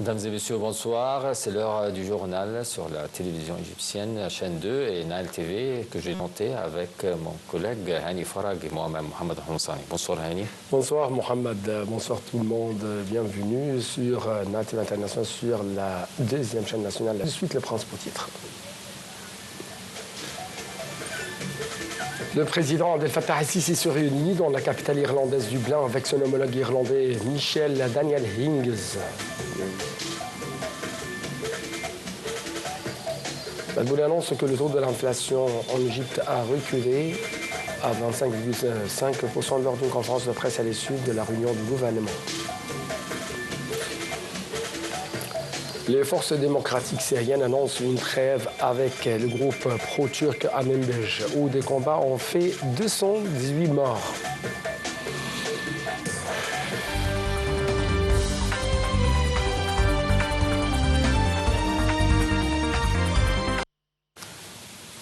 Mesdames et messieurs, bonsoir. C'est l'heure du journal sur la télévision égyptienne, la chaîne 2 et Nile TV que j'ai monté avec mon collègue Hani Farag et moi-même, Mohamed Hamsani. Bonsoir Hani. Bonsoir Mohamed, bonsoir tout le monde. Bienvenue sur Nile TV International, sur la deuxième chaîne nationale. De suite, le principal titre. Le président Abdel Fattah el-Sisi se réunit dans la capitale irlandaise Dublin avec son homologue irlandais Michel Daniel Hings. Badbouli annonce que le taux de l'inflation en Égypte a reculé à 25,5% lors d'une conférence de presse à l'issue de la réunion du gouvernement. Les forces démocratiques syriennes annoncent une trêve avec le groupe pro-turc Amenbej, où des combats ont fait 218 morts.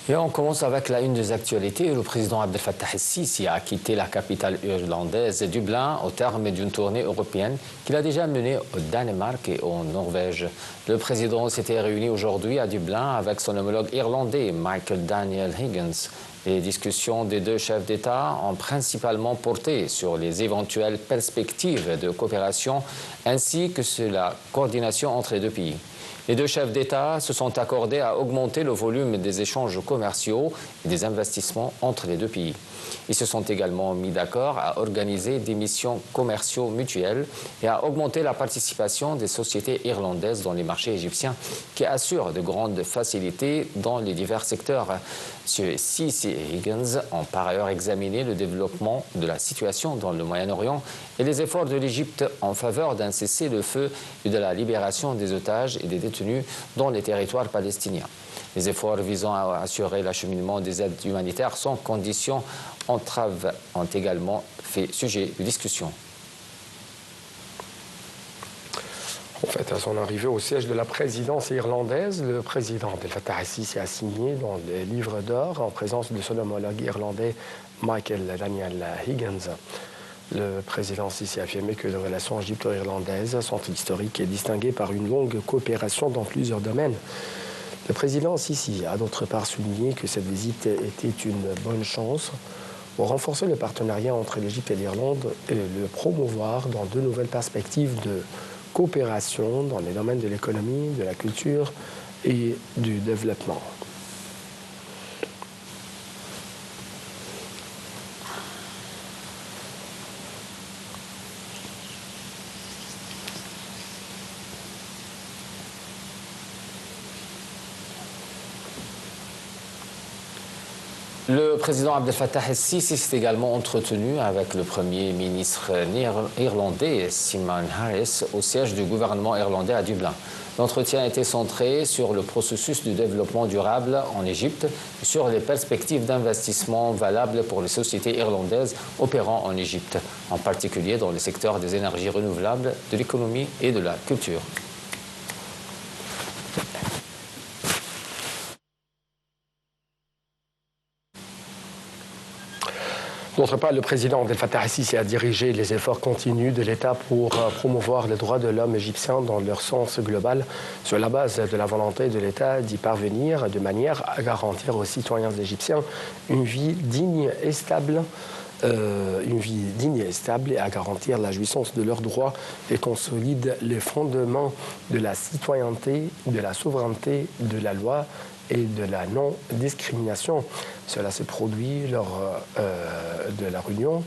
Et on commence avec la une des actualités. Le président Abdel Fattah el-Sisi a quitté la capitale irlandaise Dublin au terme d'une tournée européenne qu'il a déjà menée au Danemark et en Norvège. Le président s'était réuni aujourd'hui à Dublin avec son homologue irlandais Michael Daniel Higgins. Les discussions des deux chefs d'État ont principalement porté sur les éventuelles perspectives de coopération ainsi que sur la coordination entre les deux pays. Les deux chefs d'État se sont accordés à augmenter le volume des échanges commerciaux et des investissements entre les deux pays. Ils se sont également mis d'accord à organiser des missions commerciaux mutuelles et à augmenter la participation des sociétés irlandaises dans les marchés égyptiens qui assurent de grandes facilités dans les divers secteurs. M. Sisi et Higgins ont par ailleurs examiné le développement de la situation dans le Moyen-Orient et les efforts de l'Égypte en faveur d'un cessez-le-feu et de la libération des otages et des détenus dans les territoires palestiniens. Les efforts visant à assurer l'acheminement des aides humanitaires sans conditions entraves ont également fait sujet de discussion. En fait, à son arrivée au siège de la présidence irlandaise, le président Abdel Fattah el-Sisi a signé dans les livres d'or en présence de son homologue irlandais Michael Daniel Higgins. Le président Sisi a affirmé que les relations égypto-irlandaises sont historiques et distinguées par une longue coopération dans plusieurs domaines. Le président Sisi a d'autre part souligné que cette visite était une bonne chance pour renforcer le partenariat entre l'Égypte et l'Irlande et le promouvoir dans de nouvelles perspectives de coopération dans les domaines de l'économie, de la culture et du développement. Le président Abdel Fattah el-Sisi s'est également entretenu avec le premier ministre irlandais Simon Harris au siège du gouvernement irlandais à Dublin. L'entretien a été centré sur le processus du développement durable en Égypte et sur les perspectives d'investissement valables pour les sociétés irlandaises opérant en Égypte, en particulier dans les secteurs des énergies renouvelables, de l'économie et de la culture. D'autre part, le président Abdel Fattah el-Sisi a dirigé les efforts continus de l'État pour promouvoir les droits de l'homme égyptien dans leur sens global, sur la base de la volonté de l'État d'y parvenir de manière à garantir aux citoyens égyptiens une vie digne et stable, et à garantir la jouissance de leurs droits et consolide les fondements de la citoyenneté, de la souveraineté, de la loi et de la non-discrimination. Cela s'est produit lors de la réunion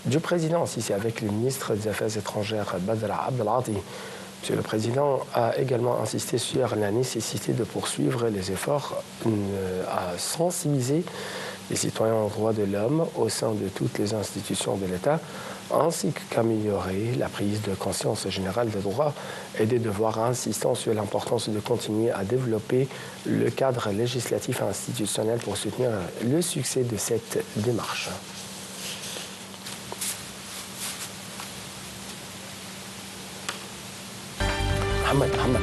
du président Sisi avec le ministre des Affaires étrangères Badr Abdelati. Monsieur le Président a également insisté sur la nécessité de poursuivre les efforts à sensibiliser les citoyens aux droits de l'homme au sein de toutes les institutions de l'État, ainsi qu'améliorer la prise de conscience générale des droits et des devoirs, insistant sur l'importance de continuer à développer le cadre législatif et institutionnel pour soutenir le succès de cette démarche. Mohamed.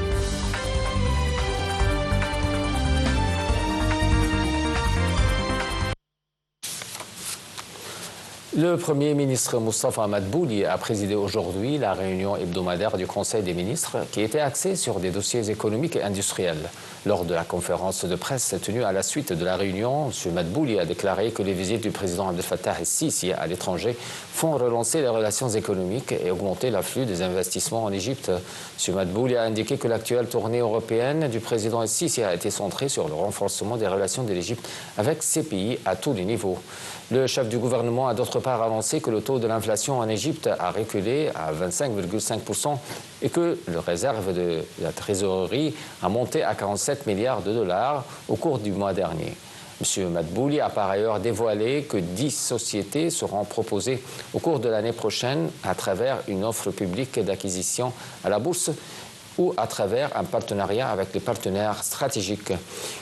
Le Premier ministre Moustapha Madbouli a présidé aujourd'hui la réunion hebdomadaire du Conseil des ministres qui était axée sur des dossiers économiques et industriels. Lors de la conférence de presse tenue à la suite de la réunion, M. Madbouli a déclaré que les visites du président Abdel Fattah el-Sisi à l'étranger font relancer les relations économiques et augmenter l'afflux des investissements en Égypte. M. Madbouli a indiqué que l'actuelle tournée européenne du président el-Sisi a été centrée sur le renforcement des relations de l'Égypte avec ces pays à tous les niveaux. Le chef du gouvernement a d'autre part annoncé que le taux de l'inflation en Égypte a reculé à 25,5% et que la réserve de la trésorerie a monté à 47 milliards de dollars au cours du mois dernier. M. Madbouli a par ailleurs dévoilé que 10 sociétés seront proposées au cours de l'année prochaine à travers une offre publique d'acquisition à la bourse ou à travers un partenariat avec les partenaires stratégiques.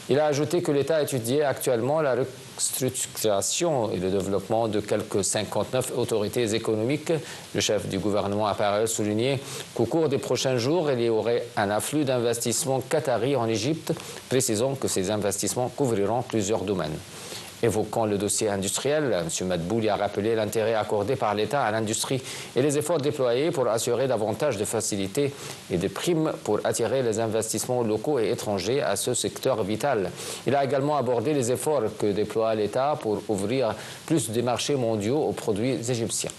Il a ajouté que l'État étudiait actuellement la restructuration et le développement de quelques 59 autorités économiques. Le chef du gouvernement a par ailleurs souligné qu'au cours des prochains jours, il y aurait un afflux d'investissements qataris en Égypte, précisant que ces investissements couvriront plusieurs domaines. Évoquant le dossier industriel, M. Madbouli a rappelé l'intérêt accordé par l'État à l'industrie et les efforts déployés pour assurer davantage de facilités et de primes pour attirer les investissements locaux et étrangers à ce secteur vital. Il a également abordé les efforts que déploie l'État pour ouvrir plus de marchés mondiaux aux produits égyptiens.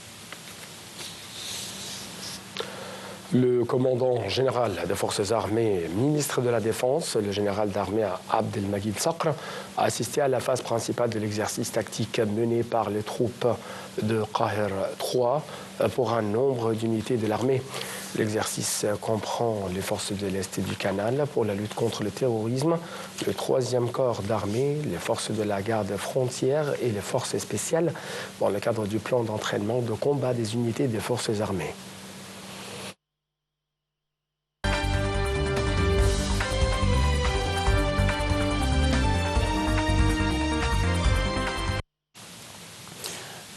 Le commandant général des forces armées, ministre de la Défense, le général d'armée Abdelmajid Sakr, a assisté à la phase principale de l'exercice tactique mené par les troupes de Qahir 3 pour un nombre d'unités de l'armée. L'exercice comprend les forces de l'Est du Canal pour la lutte contre le terrorisme, le 3e corps d'armée, les forces de la garde frontière et les forces spéciales dans le cadre du plan d'entraînement de combat des unités des forces armées.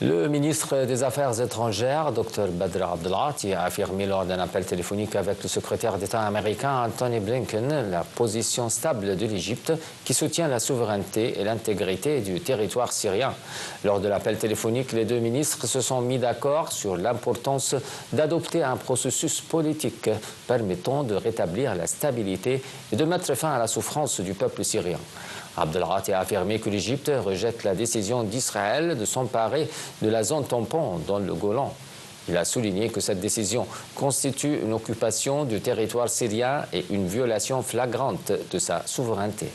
Le ministre des Affaires étrangères, Dr Badr Abdelghati, a affirmé lors d'un appel téléphonique avec le secrétaire d'État américain Antony Blinken la position stable de l'Égypte qui soutient la souveraineté et l'intégrité du territoire syrien. Lors de l'appel téléphonique, les deux ministres se sont mis d'accord sur l'importance d'adopter un processus politique permettant de rétablir la stabilité et de mettre fin à la souffrance du peuple syrien. Abdelghati a affirmé que l'Égypte rejette la décision d'Israël de s'emparer de la zone tampon dans le Golan. Il a souligné que cette décision constitue une occupation du territoire syrien et une violation flagrante de sa souveraineté.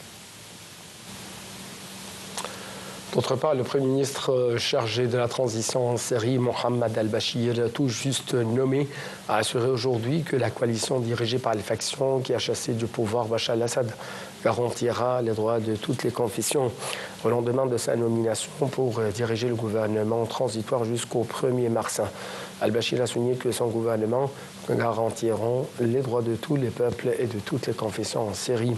D'autre part, le Premier ministre chargé de la transition en Syrie, Mohamed al-Bashir, tout juste nommé, a assuré aujourd'hui que la coalition dirigée par les factions qui a chassé du pouvoir Bachar al-Assad garantira les droits de toutes les confessions au lendemain de sa nomination pour diriger le gouvernement transitoire jusqu'au 1er mars. Al-Bashir a souligné que son gouvernement garantiront les droits de tous les peuples et de toutes les confessions en Syrie.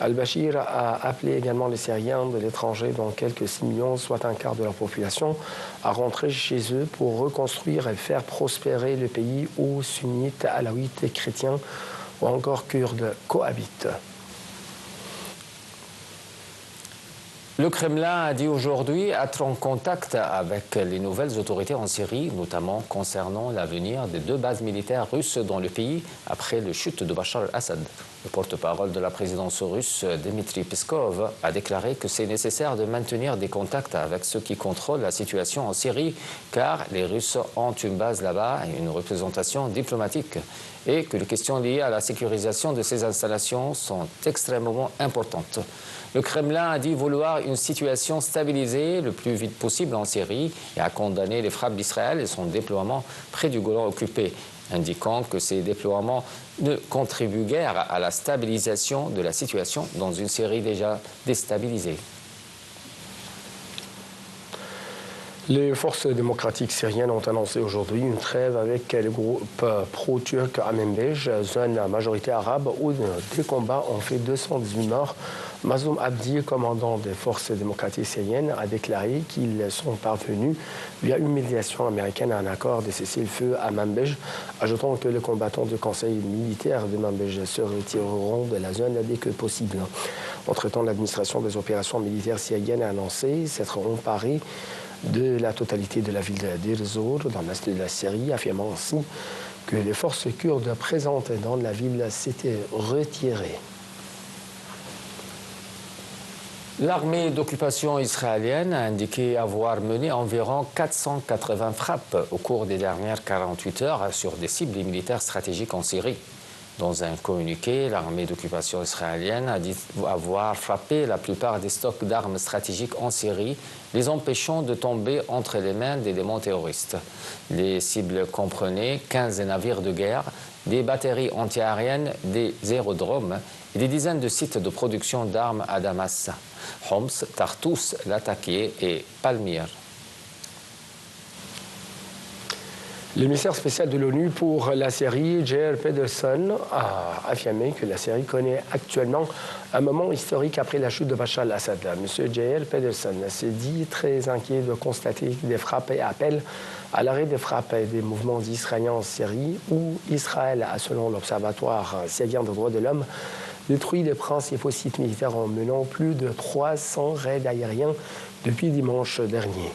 Al-Bashir a appelé également les Syriens de l'étranger, dont quelques 6 millions, soit un quart de leur population, à rentrer chez eux pour reconstruire et faire prospérer le pays où sunnites, alaouites et chrétiens ou encore kurdes cohabitent. Le Kremlin a dit aujourd'hui être en contact avec les nouvelles autorités en Syrie, notamment concernant l'avenir des 2 bases militaires russes dans le pays après la chute de Bachar al-Assad. Le porte-parole de la présidence russe, Dmitry Peskov, a déclaré que c'est nécessaire de maintenir des contacts avec ceux qui contrôlent la situation en Syrie, car les Russes ont une base là-bas et une représentation diplomatique, et que les questions liées à la sécurisation de ces installations sont extrêmement importantes. Le Kremlin a dit vouloir une situation stabilisée le plus vite possible en Syrie et a condamné les frappes d'Israël et son déploiement près du Golan occupé, indiquant que ces déploiements ne contribuent guère à la stabilisation de la situation dans une Syrie déjà déstabilisée. Les forces démocratiques syriennes ont annoncé aujourd'hui une trêve avec le groupe pro-turc à Manbij, zone à majorité arabe, où des combats ont fait 218 morts. Mazoum Abdi, commandant des forces démocratiques syriennes, a déclaré qu'ils sont parvenus via une médiation américaine à un accord de cessez-le-feu à Manbij, ajoutant que les combattants du conseil militaire de Manbij se retireront de la zone dès que possible. Entre-temps, l'administration des opérations militaires syriennes a annoncé s'être emparée de la totalité de la ville d'Deir ez-Zor, dans l'est de la Syrie, affirmant ainsi que les forces kurdes présentes dans la ville s'étaient retirées. L'armée d'occupation israélienne a indiqué avoir mené environ 480 frappes au cours des dernières 48 heures sur des cibles militaires stratégiques en Syrie. Dans un communiqué, l'armée d'occupation israélienne a dit avoir frappé la plupart des stocks d'armes stratégiques en Syrie, les empêchant de tomber entre les mains d'éléments terroristes. Les cibles comprenaient 15 navires de guerre, des batteries antiaériennes, des aérodromes et des dizaines de sites de production d'armes à Damas, Homs, Tartous, Latakia et Palmyre. L'émissaire spécial de l'ONU pour la Syrie, Geir Pedersen, a affirmé que la Syrie connaît actuellement un moment historique après la chute de Bachar al-Assad. M. Geir Pedersen s'est dit très inquiet de constater que des frappes et appels à l'arrêt des frappes et des mouvements israéliens en Syrie, où Israël, selon l'Observatoire syrien des droits de l'homme, détruit les principaux sites militaires en menant plus de 300 raids aériens depuis dimanche dernier.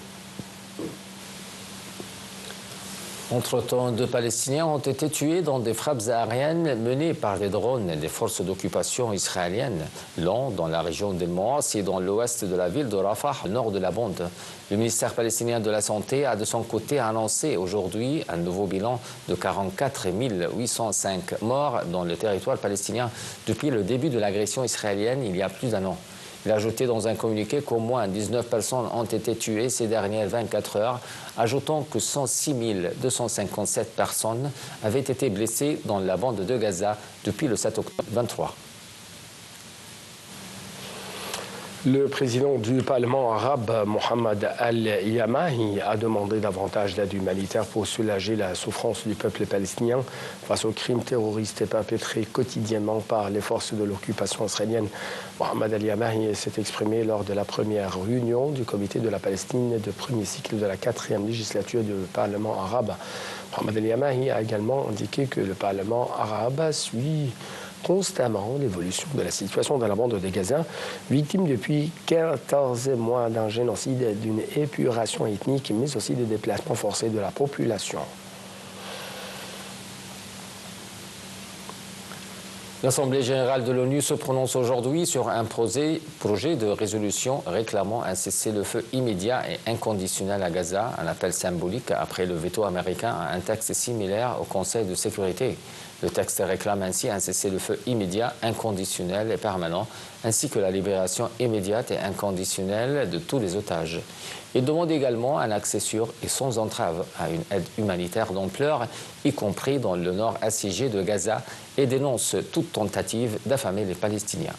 Entre-temps, 2 Palestiniens ont été tués dans des frappes aériennes menées par les drones des forces d'occupation israéliennes, l'un dans la région d'El Moas et dans l'ouest de la ville de Rafah, au nord de la bande. Le ministère palestinien de la Santé a de son côté annoncé aujourd'hui un nouveau bilan de 44 805 morts dans le territoire palestinien depuis le début de l'agression israélienne il y a plus d'un an. Il a ajouté dans un communiqué qu'au moins 19 personnes ont été tuées ces dernières 24 heures, ajoutant que 106 257 personnes avaient été blessées dans la bande de Gaza depuis le 7 octobre 2023. Le président du Parlement arabe, Mohamed Al-Yamahi, a demandé davantage d'aide humanitaire pour soulager la souffrance du peuple palestinien face aux crimes terroristes perpétrés quotidiennement par les forces de l'occupation israélienne. Mohamed Al-Yamahi s'est exprimé lors de la première réunion du comité de la Palestine de premier cycle de la 4e législature du Parlement arabe. Mohamed Al-Yamahi a également indiqué que le Parlement arabe suit constamment l'évolution de la situation dans la bande de Gaza, victime depuis 14 mois d'un génocide, d'une épuration ethnique, mais aussi des déplacements forcés de la population. L'Assemblée générale de l'ONU se prononce aujourd'hui sur un projet de résolution réclamant un cessez-le-feu immédiat et inconditionnel à Gaza, un appel symbolique après le veto américain à un texte similaire au Conseil de sécurité. Le texte réclame ainsi un cessez-le-feu immédiat, inconditionnel et permanent, ainsi que la libération immédiate et inconditionnelle de tous les otages. Il demande également un accès sûr et sans entrave à une aide humanitaire d'ampleur, y compris dans le nord assiégé de Gaza, et dénonce toute tentative d'affamer les Palestiniens.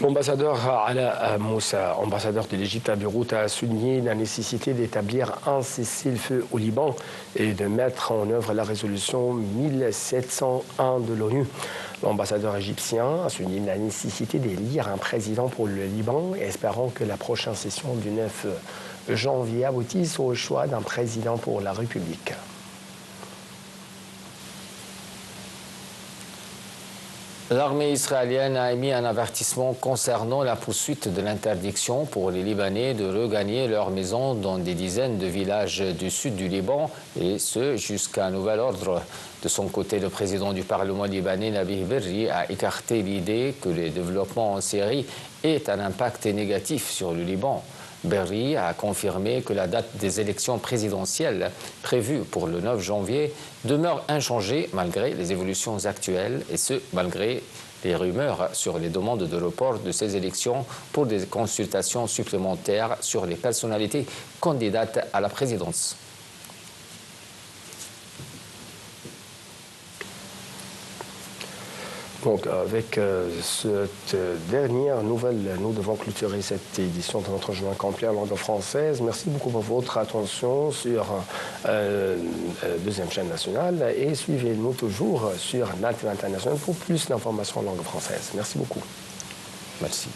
L'ambassadeur Ala Moussa, ambassadeur de l'Égypte à Beyrouth, a souligné la nécessité d'établir un cessez-le-feu au Liban et de mettre en œuvre la résolution 1701 de l'ONU. L'ambassadeur égyptien a souligné la nécessité d'élire un président pour le Liban, espérant que la prochaine session du 9 janvier aboutisse au choix d'un président pour la République. L'armée israélienne a émis un avertissement concernant la poursuite de l'interdiction pour les Libanais de regagner leur maison dans des dizaines de villages du sud du Liban, et ce jusqu'à nouvel ordre. De son côté, le président du Parlement libanais, Nabih Berri, a écarté l'idée que les développements en Syrie aient un impact négatif sur le Liban. Berri a confirmé que la date des élections présidentielles prévues pour le 9 janvier demeure inchangée malgré les évolutions actuelles, et ce, malgré les rumeurs sur les demandes de report de ces élections pour des consultations supplémentaires sur les personnalités candidates à la présidence. Donc, avec cette dernière nouvelle, nous devons clôturer cette édition de notre journal complet en langue française. Merci beaucoup pour votre attention sur deuxième chaîne nationale, et suivez-nous toujours sur NATV International pour plus d'informations en langue française. Merci beaucoup. Merci.